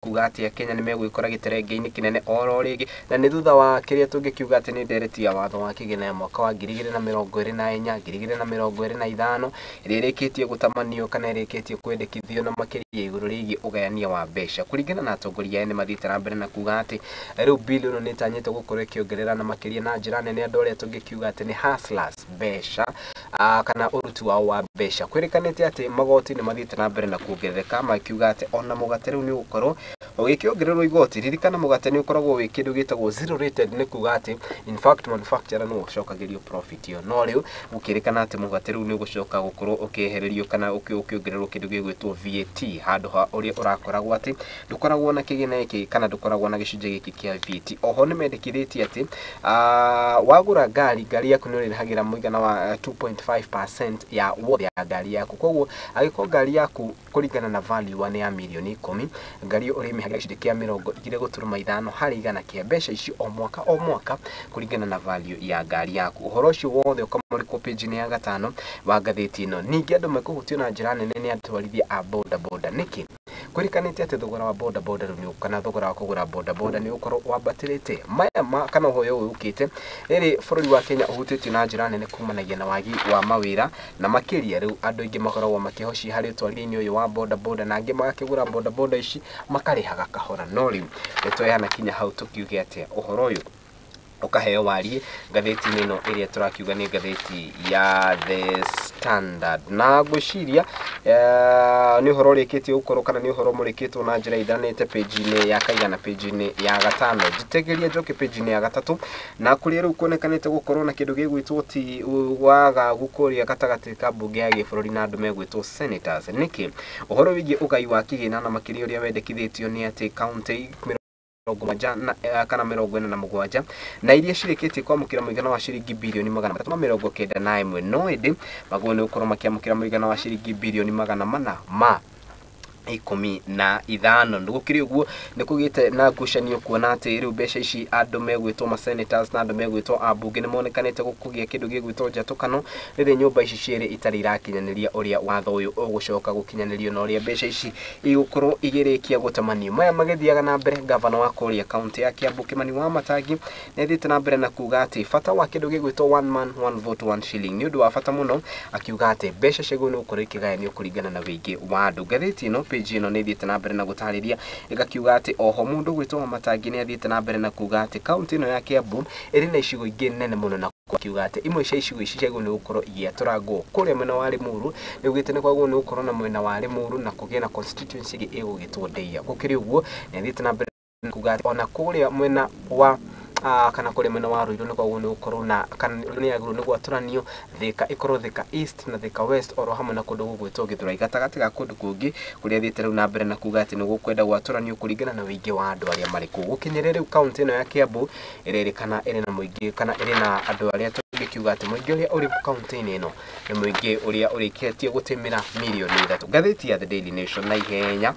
kuga ati Kenya nĩ megwĩkora gĩterenge-inĩ kĩnene oro rĩngĩ na nĩ thutha wa kĩrĩa tũngĩkiuga atĩ nĩ ndereti ya watho wa kĩgĩna mwaka wa 2024 2025 ĩrĩa ĩrĩkĩtie gũtamanio kana ĩrĩkĩtie kwendekithio na makĩria igũrũ rĩgiĩ ũgayania wa mbeca kũringana na atongoria ene mathiĩte na mbere na kuga atĩ rĩu bill ĩno nĩ ĩtanyĩte gũkorwo ĩkĩongerera na makĩria na njĩra nene andũ arĩa tũngĩkiuga atĩ nĩ hustlers mbeca kana ũruti wao wa mbeca kwĩrĩkanĩte atĩ magoti nĩ mathiĩte na mbere na kuongerereka makiuga atĩ ona mũgate rĩu nĩ ũgũkorwo ũgĩkĩongererwo igoti ririkana mũgate nĩ ũkoragwo wĩ kĩndũ gĩtagwo zero rated nĩ kuga atĩ in fact manufacturer no ũcokagĩrio profit ĩyo no rĩu gũkĩrĩkana atĩ mũgate rĩu nĩ ũgũcoka gũkorwo ũkĩehererio kana ũkĩongererwo kĩndũ gĩgwĩtwo VAT handũ ha ũrĩa ũrakoragwo atĩ ndũkoragwo na kĩgĩna gĩkĩ kana ndũkoragwo na gĩcunjĩ gĩkĩ kĩa VAT oho nĩ mendekithĩtie atĩ wagũra ngari yaku nĩ ũrĩrĩhagĩra mũigana wa 2.5% ya worth ya ngari yaku koguo agĩkorwo ngari yaku kũringana na value nĩ ya mirioni 10 ngari ũrĩmĩhaga gĩcunjĩ kĩa 2.5 harĩ igana kĩa mbeca icio o mwaka kũringana na value ya ngari yaku ũhoro ũcio wothe ũkamũrĩkwo page-inĩ ya 5 wa ngathĩti ĩno ningĩ andũ makũhutio na njĩra nene nĩ atwarithia a boda nĩkĩ kwĩrĩkanĩte atĩ thogora wa boda rĩu kana thogora wa kũgũra boda nĩ ũkorwo wambatĩrĩte maya kana ũhoro ũyũ ũkĩte rĩrĩ bũrũri wa Kenya ũhutĩtio na njĩra nene kumanagia na wagi wa mawĩra na makĩria rĩu andũ aingĩ makoragwo makĩhoci harĩ ũtwarithia-inĩ ũyũ wa boda na angĩ magakĩgũra boda ici makarĩhaga kahora no rĩu nĩtweana kinya hau tũkiuge atĩa ũhoro ũyũ ũkaheo warie ngathĩti-inĩ ĩno ĩrĩa tũrakiuga nĩ ngathĩti ya The Standard na ngwĩciria nĩ ũhoro ũrĩkĩtie gũkorwo kana nĩ ũhoro mũrĩkĩtwo na njĩra ithanĩte page-inĩ ya kaigana page-inĩ ya 5 njitegeria njoke page-inĩ ya 3 na kũrĩa rĩu kuonekanĩte gũkorwo na kĩndũ gĩgwĩtwo ti wagagu kũrĩa gatagatĩ ka mbunge ya gĩbũrũri na andũ megwĩtwo senators nĩkĩ ũhoro wĩgiĩ ũgai wa kĩgĩna na makĩria ũrĩa wendekithĩtio nĩ atĩ county kana 47 na iria cirĩkĩtie kwamũkĩra mũigana wa ciringi birioni 391 no ĩndĩ maguo nĩ gũkorwo makĩamũkĩra mũigana wa ciringi birioni 415 nĩgũkĩrĩ ũguo nĩ kũgĩte na ngucanio kuona atĩ rĩu mbeca ici andũ megwĩtwo ma senators na andũ megwĩtwo ambunge nĩ monekanĩte kũgĩa kĩndũ gĩgwĩtwo njatũkano rĩrĩ nyũmba ici cierĩ itarĩ irakinyanĩria ũrĩa watho ũyũ ũgũcoka gũkinyanĩrio na ũrĩa mbeca ici igũkorwo igĩrĩkia gũtamanio maya magĩthiaga na mbere gavana wa kũrĩa kaunti ya Kiambu Kimani Wamatangi nĩ athiĩte na mbere na kuga atĩ bata wa kĩndũ gĩgwĩtwo one man one vote one shilling nĩ ũndũ wa bata mũno akiuga atĩ mbeca ciaguo nĩ gũkorwo ikĩgayanio kũringana na wĩingĩ wa andũ ngathĩti ĩno page ĩno nĩ thiĩte na mbere na gũtarĩria ĩgakiuga atĩ oho mũndũ gwĩtwo Wamatangi nĩ athiĩte na mbere na kuga atĩ kaunti ĩno ya Kiambu ĩrĩ na icigo ingĩ nene mũno na akiuga atĩ imwe cia icigo ici ciaguo nĩ gũkorwo igĩatũrangwo kũrĩa mwena wa Limuru nĩ ugĩte nĩ kwaguo nĩ gũkorwo na mwena wa Limuru na kũgĩa na constituency ĩngĩ ĩgũgĩtwo Ndeia gũkĩrĩ ũguo nĩ athiĩte na mbere na kuga atĩ ona kũrĩa mwena wa kana kũrĩa mwena wa Ruiru nĩ kwaguo nĩ gũkorwo na kana nĩ yagĩrĩirwo nĩ gwatũranio Thika ĩkorwo Thika East na Thika West oro hamwe na kũndũ gũgwĩtwo Gĩthũrai gatagatĩ ga kũndũ kũngĩ kũrĩa thiĩte rĩu na mbere na kuga atĩ nĩ gũkwenda gwatũranio kũringana na wĩingĩ wa andũ arĩa marĩ kũu gũkinyĩria rĩu kaunti ĩno ya Kiambu ĩrerĩkana ĩrĩ na mũingĩ kana ĩrĩ na andũ arĩa tũngĩkiuga atĩ mũingĩ ũrĩa ũrĩ kaunti-inĩ ĩno nĩ mũingĩ ũrĩa ũrĩkĩtie gũtĩmĩra mirioni 3 ngathĩti ya The Daily Nation na ihenya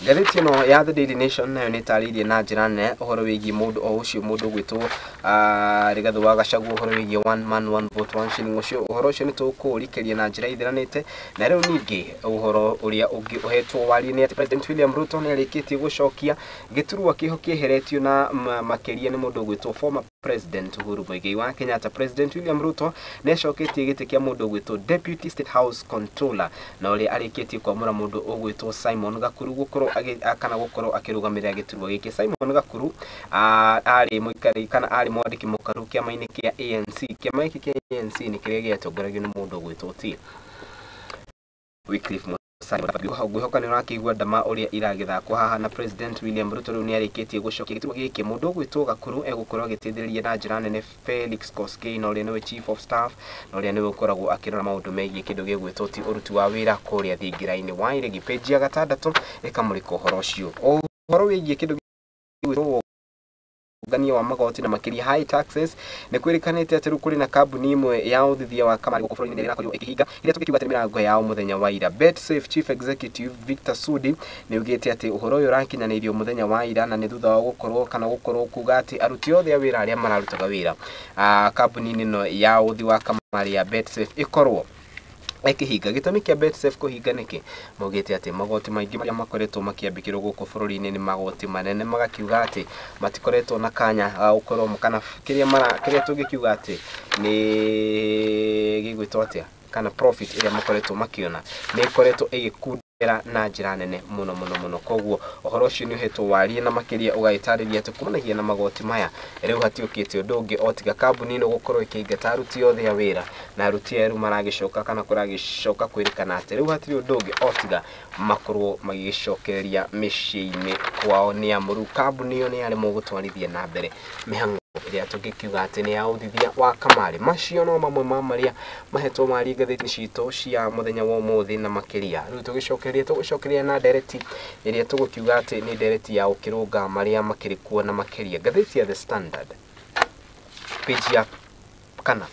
ngathĩti ĩno ya The Daily Nation nayo nĩ tarĩirie na njĩra nene ũhoro wĩgiĩ mũndũ o ũcio mũndũ gwĩtwo Rigathĩ wa Gachagua ũhoro wĩgiĩ one man one vote one shilling ũcio ũhoro ũcio nĩ tũkũũrikĩria na njĩra ithiranĩte na rĩu ningĩ ũhoro ũrĩa ũngĩ ũhetwo warie nĩ atĩ President William Ruto nĩ arĩkĩtie gũcokia gĩturwa kĩho kĩeheretio na makĩria nĩ mũndũ gwĩtwo former President Uhuru Muigai wa Kenyatta President William Ruto nĩ acoketie gĩtĩ kĩa mũndũ gwĩtwo Deputy State House Controller na ũrĩa arĩkĩtie kwamũra mũndũ ũgwĩtwo Simon Gakuru gũkorwo kana gũkorwo akĩrũgamĩrĩra gĩturwa gĩkĩ Simon Gakuru arĩ mũikari kana arĩ mwandĩki mũkaru kĩama-inĩ kĩa ANC kĩama gĩkĩ kĩa ANC nĩ kĩrĩa gĩatongoragio nĩ mũndũ gwĩtwo T Wycliffe ngwĩhoka nĩ ũrakĩigua ndama ũrĩa iragĩthakwo haha na President William Ruto rĩu nĩ arĩkĩtie gũcokia gĩturwa gĩkĩ mũndũ gwĩtwo Gakuru egũkorwo agĩteithĩrĩria na njĩra nene Felix Koskei na ũrĩa nĩwe Chief of Staff na ũrĩa nĩwe ũkoragwo akĩrora maũndũ megiĩ kĩndũ gĩgwĩtwo ti ũruti wa wĩra kũrĩa thingira-inĩ wa iregi page ya 6 ĩkamũrĩka ũhoro ũcio ũhoro wĩgiĩ kĩndũ gĩgwĩtwo ũngania wa magoti na makĩria high taxes nĩ kwĩrĩkanĩte atĩ rĩu kũrĩ na kambuni ĩmwe ya ũthithia wa kamari gũkũ bũrũri-inĩ ĩrĩa ĩrakorirwo ĩkĩhinga ĩrĩa tũngĩkiuga atĩ mĩrango yao mũthenya wa ira BetSafe Chief Executive Victor Sudi nĩ ugĩte atĩ ũhoro ũyũ ũrakinyanĩirio mũthenya wa ira na nĩ thutha wa gũkorwo kuga atĩ aruti othe a wĩra arĩa mararutaga wĩra kambuni-inĩ ĩno ya ũthi wa kamari ya BetSafe ĩkorwo Ekihinga gitumi kia BetSafe kuhinga niki maugite ati magoti maingi maria makoretwo makiambikirwo guku bururi-ini ni magoti manene magakiuga ati matikoretwo na kanya ukorwo kana kiria tungikiuga ati ni gigwitwo atia kana profit iria makoretwo makiona ni ikoretwo igikundira na njira nene muno koguo uhoro ucio ni uhetwo warie na makiria ugaitariria ati kumanagia na magoti maya riu hatiukite undu ungi otiga kambuni no gukorwo ikingata aruti othe a wira na aruti eru maragicoka kana kuragicoka kwirikana ati riu hatiri undu ungi otiga makorwo magicokereria micii-ini kwao ni amuru kambuni iyo ni ari mugutwarithia na mbere mihango iria tungikiuga ati ni ya uthithia wa kamari macio no mamwe ma maria mahetwo mari ngatheti ciito cia muthenya wa umuthi na makiria riu tugicokereria na direct iria tugukiuga ati ni direct ya ukirunga maria makirikuo na makiria ngatheti ya The Standard page ya kana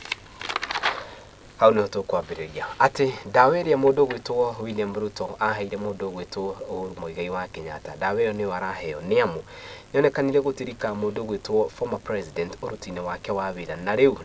hau no tukwambiriria ati dawa iria mundu gwitwo William Ruto aheire mundu gwitwo Uhuru Muigai wa Kenyatta dawa iyo ni waraheo ni amu yonekanire gutirika mundu gwitwo former president urutine wake wa wira na riu